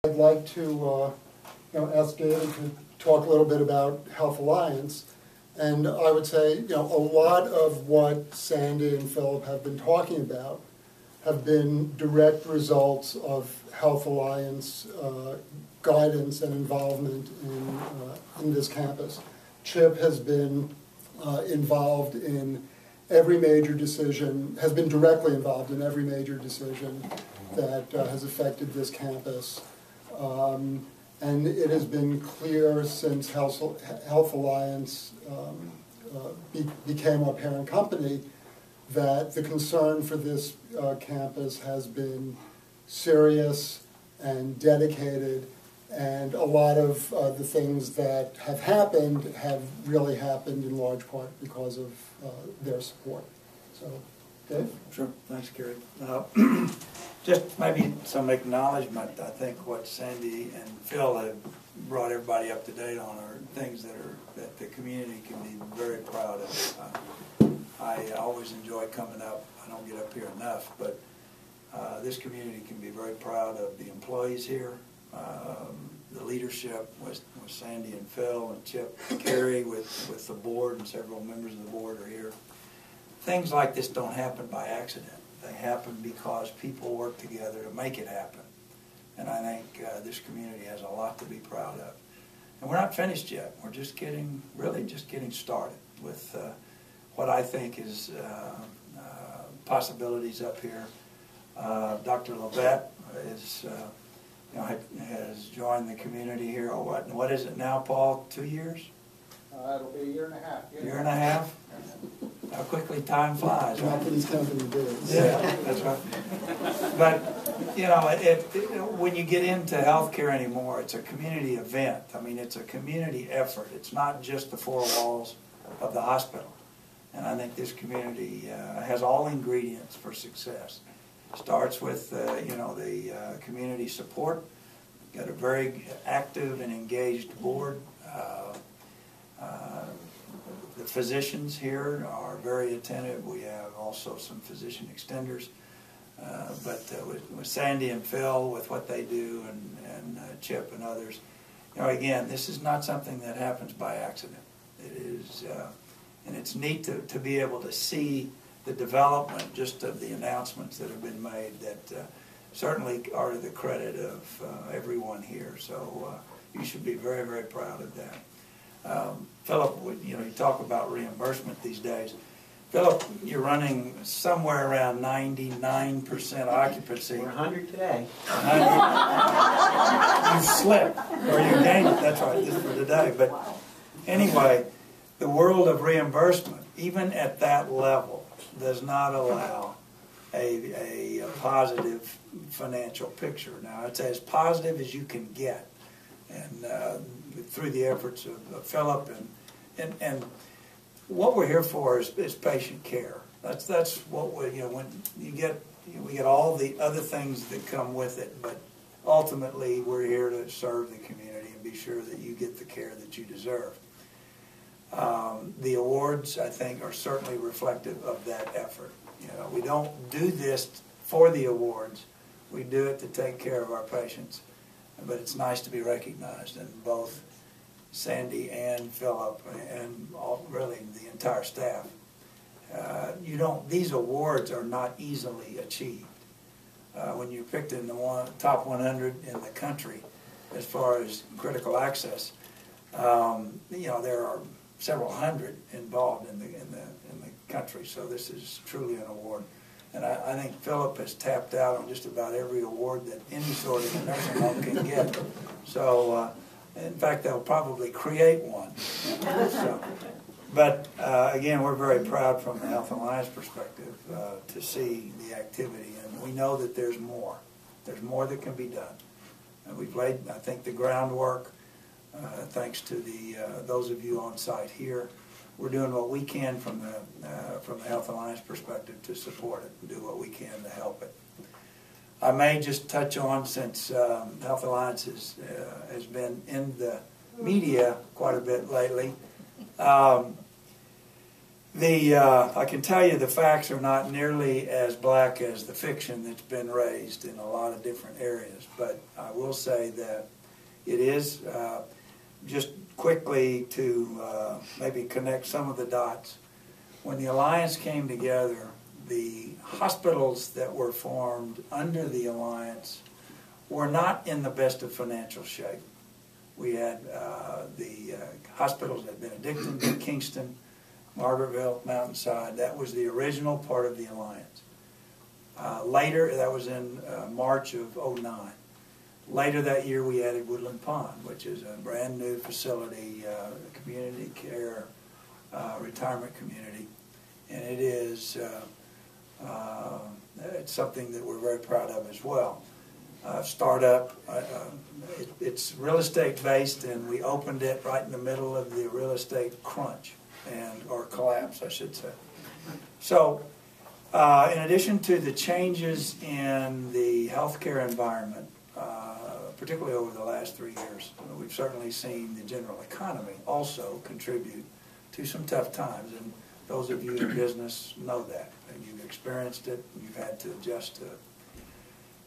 I'd like to ask David to talk a little bit about HealthAlliance. And I would say, a lot of what Sandy and Philip have been talking about have been direct results of HealthAlliance guidance and involvement in this campus. Chip has been involved in every major decision, has been directly involved in every major decision that has affected this campus. And it has been clear since HealthAlliance became our parent company that the concern for this campus has been serious and dedicated, and a lot of the things that have happened have really happened in large part because of their support. So, Dave? Sure. Thanks, Carey. Just maybe some acknowledgement. I think what Sandy and Phil have brought everybody up to date on are things that the community can be very proud of. I always enjoy coming up. I don't get up here enough, but this community can be very proud of the employees here, the leadership with Sandy and Phil and Chip, Carey with the board, and several members of the board are here. Things like this don't happen by accident. They happen because people work together to make it happen. And I think this community has a lot to be proud of. And we're not finished yet. We're just really just getting started with what I think is possibilities up here. Dr. Levette has joined the community here. Oh, what is it now, Paul? 2 years? It'll be a year and a half. Yeah. Year and a half? How quickly time flies. Not for these company days. Yeah, that's right. But, when you get into healthcare anymore, it's a community event. I mean, it's a community effort. It's not just the four walls of the hospital. And I think this community has all ingredients for success. Starts with, the community support. Got a very active and engaged board. The physicians here are very attentive. We have also some physician extenders. But with Sandy and Phil, with what they do, and Chip and others, again, this is not something that happens by accident. It is, and it's neat to be able to see the development just of the announcements that have been made that certainly are to the credit of everyone here. So you should be very, very proud of that. Philip, you talk about reimbursement these days. Philip, you're running somewhere around 99% occupancy. We're 100 today. 100. You slipped, or you gained it. That's right, just for today. But anyway, the world of reimbursement, even at that level, does not allow a positive financial picture. Now, it's as positive as you can get, and through the efforts of Philip and what we're here for is patient care. That's what when we get all the other things that come with it, but ultimately we're here to serve the community and be sure that you get the care that you deserve. The awards, I think, are certainly reflective of that effort. We don't do this for the awards. We do it to take care of our patients. But it's nice to be recognized, and both Sandy and Philip and really the entire staff. These awards are not easily achieved. When you're picked in the top 100 in the country as far as critical access, there are several hundred involved in the country. So this is truly an award. And I think Philip has tapped out on just about every award that any sort of nursing home can get. So, in fact, they'll probably create one. But again, we're very proud from the HealthAlliance perspective to see the activity. And we know that there's more. There's more that can be done. And we've laid, I think, the groundwork, thanks to those of you on site here. We're doing what we can from the HealthAlliance perspective to support it and do what we can to help it. I may just touch on, since HealthAlliance has been in the media quite a bit lately, I can tell you the facts are not nearly as black as the fiction that's been raised in a lot of different areas, but I will say that it is, just quickly to maybe connect some of the dots. When the Alliance came together, the hospitals that were formed under the Alliance were not in the best of financial shape. We had the hospitals at Benedictine, Kingston, Margaretville, Mountainside. That was the original part of the Alliance. Later, that was in March of '09. Later that year, we added Woodland Pond, which is a brand new facility, community care, retirement community. And it is it's something that we're very proud of as well. Startup, it's real estate based, and we opened it right in the middle of the real estate crunch, or collapse, I should say. So, in addition to the changes in the healthcare environment, particularly over the last 3 years, we've certainly seen the general economy also contribute to some tough times, and those of you in business know that, and you've experienced it, and you've had to adjust to it.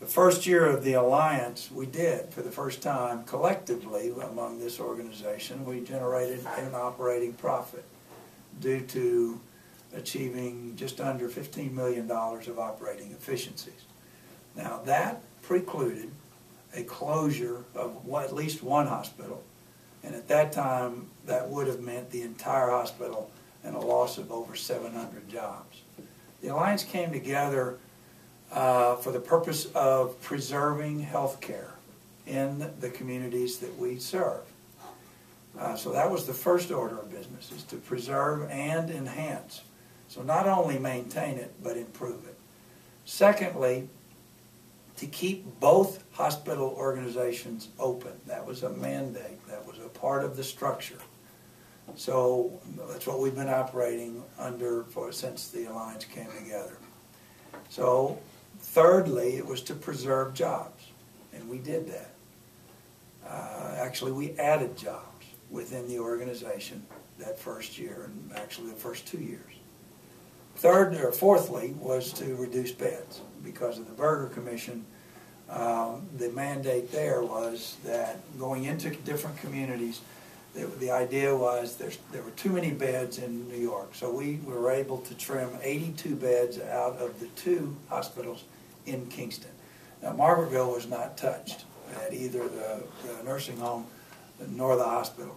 The first year of the Alliance, we did, for the first time, collectively among this organization, we generated an operating profit due to achieving just under $15 million of operating efficiencies. Now, that precluded a closure of at least one hospital, and at that time, that would have meant the entire hospital and a loss of over 700 jobs. The Alliance came together for the purpose of preserving health care in the communities that we serve. So that was the first order of business, is to preserve and enhance. So not only maintain it, but improve it. Secondly, to keep both hospital organizations open. That was a mandate. That was a part of the structure. So that's what we've been operating under since the Alliance came together. So thirdly, it was to preserve jobs, and we did that. Actually, we added jobs within the organization that first year, and actually the first 2 years. Fourthly, was to reduce beds. Because of the Burger Commission, the mandate there was that going into different communities, the idea was there were too many beds in New York. So we were able to trim 82 beds out of the 2 hospitals in Kingston. Now, Margaretville was not touched at either the nursing home nor the hospital.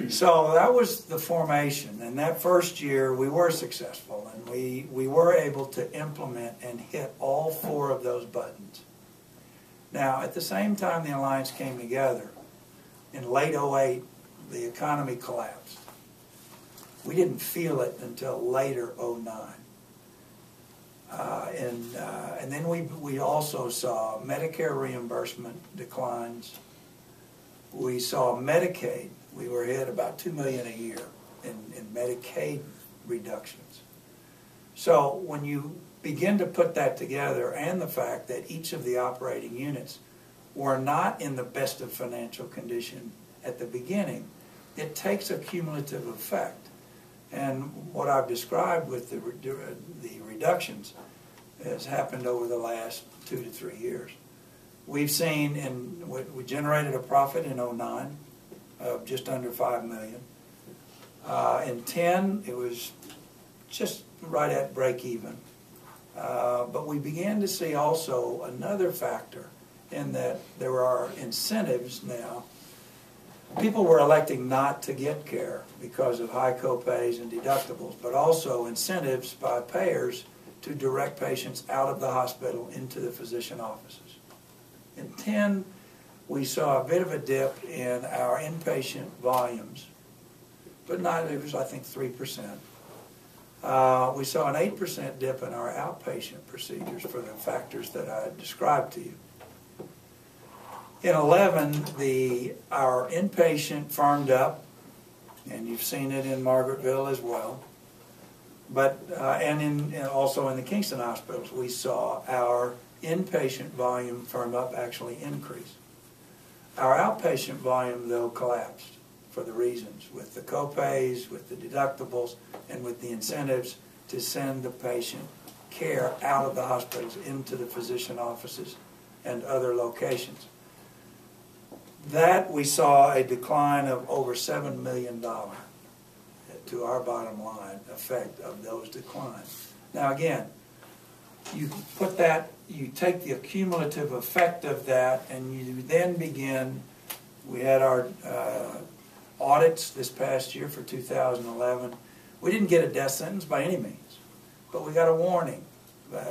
So that was the formation, and that first year we were successful, and we were able to implement and hit all 4 of those buttons. Now, at the same time the Alliance came together, in late '08, the economy collapsed. We didn't feel it until later '09. And then we also saw Medicare reimbursement declines. We saw Medicaid. We were hit about $2 million a year in Medicaid reductions. So when you begin to put that together, and the fact that each of the operating units were not in the best of financial condition at the beginning, it takes a cumulative effect. And what I've described with the reductions has happened over the last 2 to 3 years. We've seen, we generated a profit in '09 of just under $5 million. In '10, it was just right at break even. But we began to see also another factor, in that there are incentives now. People were electing not to get care because of high copays and deductibles, but also incentives by payers to direct patients out of the hospital into the physician offices. In '10, we saw a bit of a dip in our inpatient volumes, but not, it was I think 3%. We saw an 8% dip in our outpatient procedures for the factors that I described to you. In 11, our inpatient firmed up, and you've seen it in Margaretville as well. But and also in the Kingston hospitals, we saw our inpatient volume firm up, actually increase. Our outpatient volume, though, collapsed for the reasons, with the co-pays, with the deductibles, and with the incentives to send the patient care out of the hospitals into the physician offices and other locations. That we saw a decline of over $7 million to our bottom line effect of those declines. Now again, you put that, you take the cumulative effect of that, and you then begin. We had our audits this past year for 2011. We didn't get a death sentence by any means, but we got a warning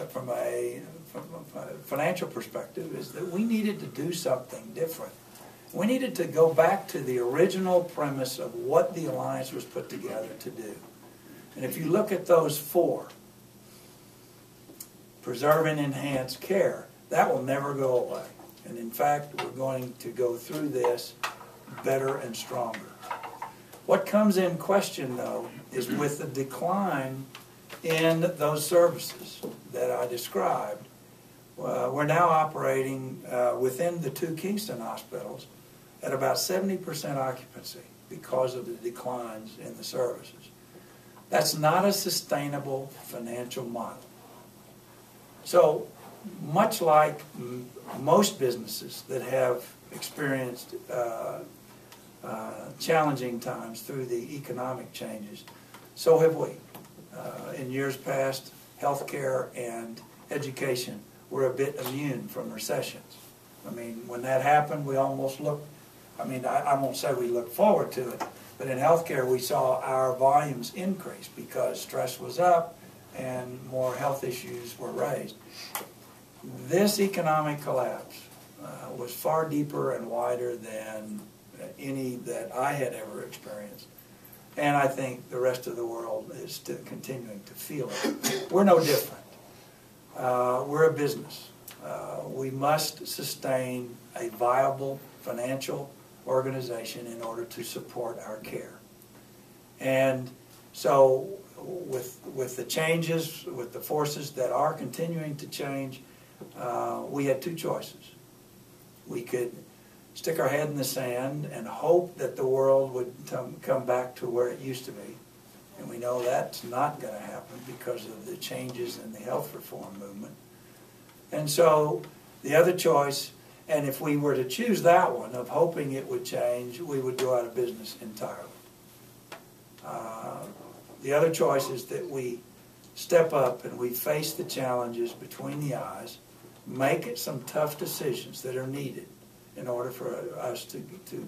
from a financial perspective, is that we needed to do something different. We needed to go back to the original premise of what the Alliance was put together to do. And if you look at those four, preserve and enhance care, that will never go away. And in fact, we're going to go through this better and stronger. What comes in question, though, is with the decline in those services that I described, we're now operating within the two Kingston hospitals at about 70% occupancy because of the declines in the services. That's not a sustainable financial model. So, much like most businesses that have experienced challenging times through the economic changes, so have we. In years past, healthcare and education were a bit immune from recessions. I mean, when that happened, we almost looked, I won't say we looked forward to it, but in healthcare we saw our volumes increase because stress was up and more health issues were raised. This economic collapse was far deeper and wider than any that I had ever experienced. And I think the rest of the world is still continuing to feel it. We're no different. We're a business. We must sustain a viable financial organization in order to support our care. And so with the changes, with the forces that are continuing to change, we had two choices. We could stick our head in the sand and hope that the world would come back to where it used to be. And we know that's not going to happen because of the changes in the health reform movement. And so the other choice, and if we were to choose that one of hoping it would change, we would go out of business entirely. The other choice is that we step up and we face the challenges between the eyes, make some tough decisions that are needed in order for us to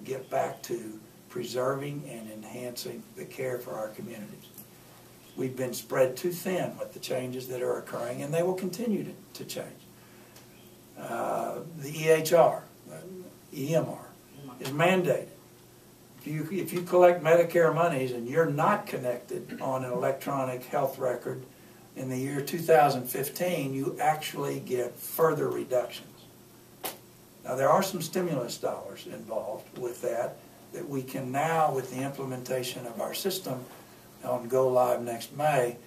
get back to preserving and enhancing the care for our communities. We've been spread too thin with the changes that are occurring, and they will continue to change. The EHR, EMR, is mandated. If you collect Medicare monies and you're not connected on an electronic health record in the year 2015, you actually get further reductions. Now, there are some stimulus dollars involved with that we can now, with the implementation of our system on Go Live next May,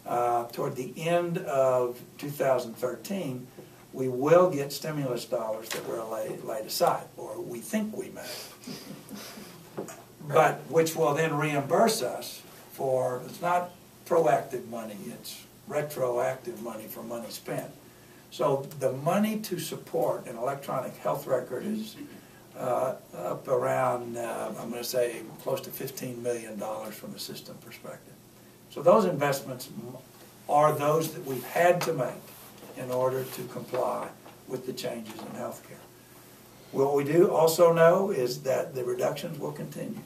toward the end of 2013, we will get stimulus dollars that were laid aside, or we think we may, but which will then reimburse us for, it's not proactive money, it's retroactive money for money spent. So the money to support an electronic health record is up around, I'm going to say, close to $15 million from a system perspective. So those investments are those that we've had to make in order to comply with the changes in healthcare. What we do also know is that the reductions will continue.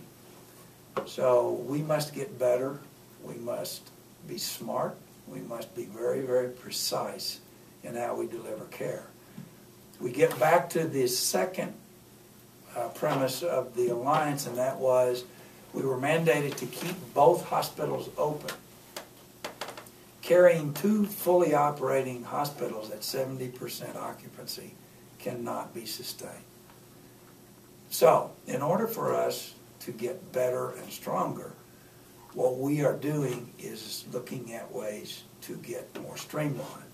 So we must get better, we must be smart, we must be very, very precise in how we deliver care. We get back to the second premise of the Alliance, and that was we were mandated to keep both hospitals open. Carrying two fully operating hospitals at 70% occupancy cannot be sustained. So, in order for us to get better and stronger, what we are doing is looking at ways to get more streamlined.